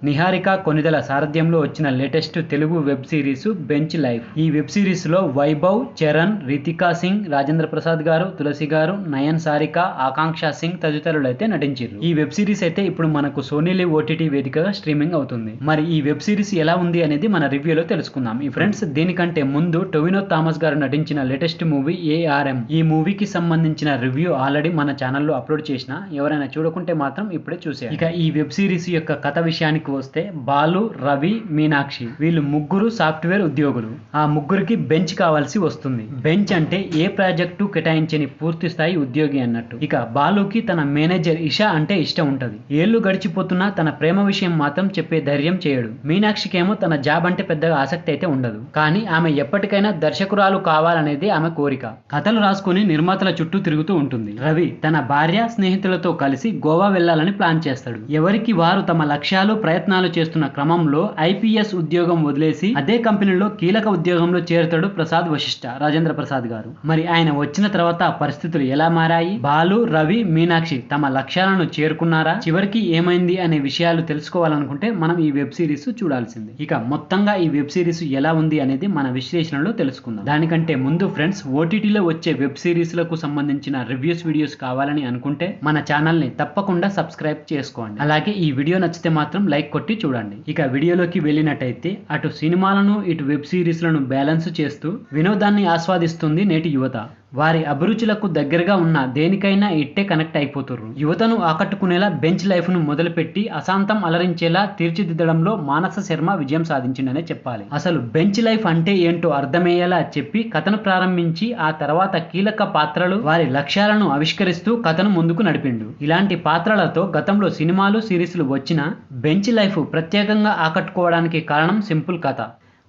నిహారిక కొనిదెల సారథ్యంలో వచ్చిన latest Telugu web series bench life. ఈ వెబ్ సిరీస్ లో వైభవ్, చరణ్, రితికా సింగ్, రాజేంద్ర ప్రసాద్ గారు, తులసి గారు, నయన్ సారిక, ఆకాంక్ష సింగ్ తదితరులు అయితే నటించారు. ఈ వెబ్ సిరీస్ అయితే ఇప్పుడు మనకు సోనీ లివ్ ఓటీటీ వేదికగా స్ట్రీమింగ్ అవుతుంది. మరి ఈ వెబ్ సిరీస్ ఎలా ఉంది అనేది మన రివ్యూలో తెలుసుకుందాం. ఈ ఫ్రెండ్స్, దీనికంటే ముందు టొవినో థామస్ గారు నటించిన లేటెస్ట్ మూవీ ARM. ఈ మూవీకి సంబంధించిన రివ్యూ ఆల్రెడీ మన ఛానల్లో అప్లోడ్ చేసిన, ఎవరైనా చూడకుంటే మాత్రం ఇప్పుడే చూసేయండి. ఇక ఈ వెబ్ సిరీస్ యొక్క కథ విషయానికి వస్తే, బాలు, రవి, మీనాక్షి వీళ్ళు ముగ్గురు సాఫ్ట్వేర్ ఉద్యోగులు. ఆ ముగ్గురికి బెంచ్ కావాల్సి వస్తుంది. బెంచ్ అంటే ఏ ప్రాజెక్టు కేటాయించని పూర్తి స్థాయి ఉద్యోగి అన్నట్టు. ఇక బాలుకి తన మేనేజర్ ఇషా అంటే ఇష్టం ఉంటది. ఏళ్లు గడిచిపోతున్నా తన ప్రేమ విషయం మాత్రం చెప్పే ధైర్యం చేయడు. మీనాక్షికేమో తన జాబ్ అంటే పెద్దగా ఆసక్తి అయితే ఉండదు. కానీ ఆమె ఎప్పటికైనా దర్శకురాలు కావాలనేది ఆమె కోరిక. కథలు రాసుకుని నిర్మాతల చుట్టూ తిరుగుతూ ఉంటుంది. రవి తన భార్య, స్నేహితులతో కలిసి గోవా వెళ్లాలని ప్లాన్ చేస్తాడు. ఎవరికి వారు తమ లక్ష్యాలు, ప్రయత్నాలు చేస్తున్న క్రమంలో IPS ఉద్యోగం వదిలేసి అదే కంపెనీలో కీలక ఉద్యోగంలో చేరుతాడు ప్రసాద్ వశిష్ఠ, రాజేంద్ర ప్రసాద్ గారు. మరి ఆయన వచ్చిన తర్వాత పరిస్థితులు ఎలా మారాయి? బాలు, రవి, మీనాక్షి తమ లక్ష్యాలను చేరుకున్నారా? చివరికి ఏమైంది అనే విషయాలు తెలుసుకోవాలనుకుంటే మనం ఈ వెబ్ సిరీస్ చూడాల్సింది. ఇక మొత్తంగా ఈ వెబ్ సిరీస్ ఎలా ఉంది అనేది మన విశ్లేషణలో తెలుసుకుందాం. దానికంటే ముందు ఫ్రెండ్స్, ఓటీటీలో వచ్చే వెబ్ సిరీస్లకు సంబంధించిన రివ్యూస్ వీడియోస్ కావాలని అనుకుంటే మన ఛానల్ని తప్పకుండా సబ్స్క్రైబ్ చేసుకోండి. అలాగే ఈ వీడియో నచ్చితే మాత్రం లైక్ కొట్టి చూడండి. ఇక వీడియోలోకి వెళ్ళినట్టయితే, అటు సినిమాలను ఇటు వెబ్ సిరీస్లను బ్యాలెన్స్ చేస్తూ వినోదాన్ని ఆస్వాదిస్తుంది నేటి యువత. వారి అభిరుచులకు దగ్గరగా ఉన్న దేనికైనా ఇట్టే కనెక్ట్ అయిపోతున్నారు. యువతను ఆకట్టుకునేలా బెంచ్ లైఫ్ ను మొదలుపెట్టి అశాంతం అలరించేలా తీర్చిదిద్దడంలో మానస శర్మ విజయం సాధించిందనే చెప్పాలి. అసలు బెంచ్ లైఫ్ అంటే ఏంటో అర్థమయ్యేలా చెప్పి కథను ప్రారంభించి ఆ తర్వాత కీలక పాత్రలు, వారి లక్ష్యాలను ఆవిష్కరిస్తూ కథను ముందుకు నడిపిండు. ఇలాంటి పాత్రలతో గతంలో సినిమాలు, సిరీస్లు వచ్చినా బెంచ్ లైఫ్ ప్రత్యేకంగా ఆకట్టుకోవడానికి కారణం సింపుల్ కథ.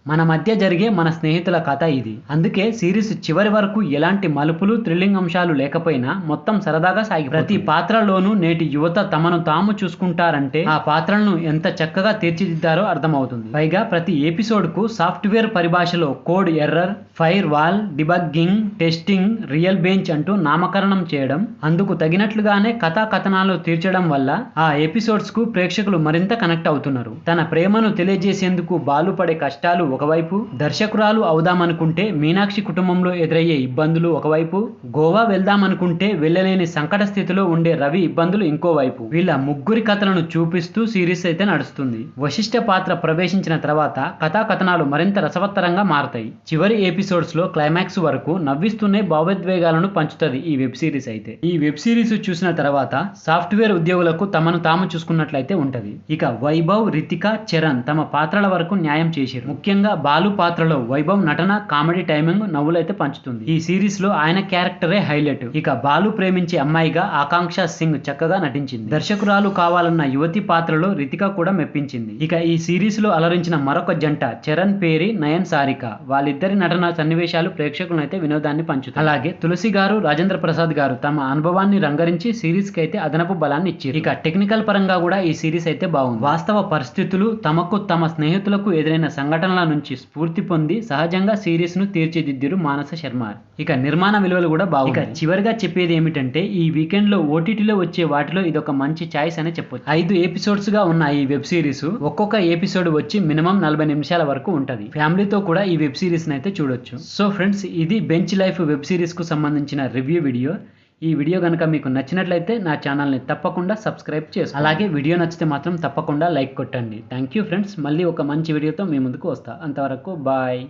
మన మధ్య జరిగే మన స్నేహితుల కథ ఇది. అందుకే సిరీస్ చివరి వరకు ఎలాంటి మలుపులు, థ్రిల్లింగ్ అంశాలు లేకపోయినా మొత్తం సరదాగా సాగి, ప్రతి పాత్రలోనూ నేటి యువత తమను తాము చూసుకుంటారంటే ఆ పాత్రలను ఎంత చక్కగా తీర్చిదిద్దారో అర్థమవుతుంది. పైగా ప్రతి ఎపిసోడ్ కు సాఫ్ట్వేర్ పరిభాషలో code error, fire wall, debugging, testing, real bench అంటూ నామకరణం చేయడం, అందుకు తగినట్లుగానే కథా కథనాలు తీర్చడం వల్ల ఆ ఎపిసోడ్స్ కు ప్రేక్షకులు మరింత కనెక్ట్ అవుతున్నారు. తన ప్రేమను తెలియజేసేందుకు బాలు పడే కష్టాలు ఒకవైపు, దర్శకురాలు అవుదామనుకుంటే మీనాక్షి కుటుంబంలో ఎదురయ్యే ఇబ్బందులు ఒకవైపు, గోవా వెళ్దామనుకుంటే వెళ్ళలేని సంకట స్థితిలో ఉండే రవి ఇబ్బందులు ఇంకోవైపు. వీళ్ళ ముగ్గురి కథలను చూపిస్తూ సిరీస్ అయితే నడుస్తుంది. వశిష్ఠ పాత్ర ప్రవేశించిన తర్వాత కథా కథనాలు మరింత రసవత్తరంగా మారతాయి. చివరి ఎపిసోడ్స్ లో క్లైమాక్స్ వరకు నవ్విస్తూనే భావోద్వేగాలను పంచుతుంది ఈ వెబ్ సిరీస్ అయితే. ఈ వెబ్ సిరీస్ చూసిన తర్వాత సాఫ్ట్వేర్ ఉద్యోగులకు తమను తాము చూసుకున్నట్లయితే ఉంటది. ఇక వైభవ్, రితిక, చరణ్ తమ పాత్రల వరకు న్యాయం చేశారు. ముఖ్యంగా బాలు పాత్రలో వైభవ్ నటన, కామెడీ టైమింగ్ నవ్వులైతే పంచుతుంది. ఈ సిరీస్ లో ఆయన క్యారెక్టరే హైలైట్. ఇక బాలు ప్రేమించే అమ్మాయిగా ఆకాంక్ష సింగ్ చక్కగా నటించింది. దర్శకురాలు కావాలన్న యువతి పాత్రలో రితిక కూడా మెప్పించింది. ఇక ఈ సిరీస్ లో అలరించిన మరొక జంట చరణ్ పేరి, నయన్ సారిక. వాళ్ళిద్దరి నటన సన్నివేశాలు ప్రేక్షకులను అయితే వినోదాన్ని పంచుతాయి. అలాగే తులసి గారు, రాజేంద్ర ప్రసాద్ గారు తమ అనుభవాన్ని రంగరించి సిరీస్ కి అయితే అదనపు బలాన్ని ఇచ్చారు. ఇక టెక్నికల్ పరంగా కూడా ఈ సిరీస్ అయితే బాగుంది. వాస్తవ పరిస్థితులు, తమకు తమ స్నేహితులకు ఎదురైన సంఘటనల నుంచి స్ఫూర్తి పొంది సహజంగా సిరీస్ ను తీర్చిదిద్దిరు మానస శర్మ. ఇక నిర్మాణ విలువలు కూడా బాగుంది. ఇక చివరిగా చెప్పేది ఏమిటంటే, ఈ వీకెండ్ లో ఓటీటీలో వచ్చే వాటిలో ఇదొక మంచి ఛాయిస్ అనే చెప్పొచ్చు. 5 ఎపిసోడ్స్ గా ఉన్న ఈ వెబ్ సిరీస్ ఒక్కొక్క ఎపిసోడ్ వచ్చి మినిమం 40 నిమిషాల వరకు ఉంటది. ఫ్యామిలీతో కూడా ఈ వెబ్ సిరీస్ అయితే చూడొచ్చు. సో ఫ్రెండ్స్, ఇది బెంచ్ లైఫ్ వెబ్ సిరీస్ కు సంబంధించిన రివ్యూ వీడియో. ఈ వీడియో కనుక మీకు నచ్చినట్లయితే నా ఛానల్ని తప్పకుండా సబ్స్క్రైబ్ చేసుకోండి. అలాగే వీడియో నచ్చితే మాత్రం తప్పకుండా లైక్ కొట్టండి. Thank you friends. మళ్ళీ ఒక మంచి వీడియోతో మీ ముందుకు వస్తా. అంతవరకు బాయ్.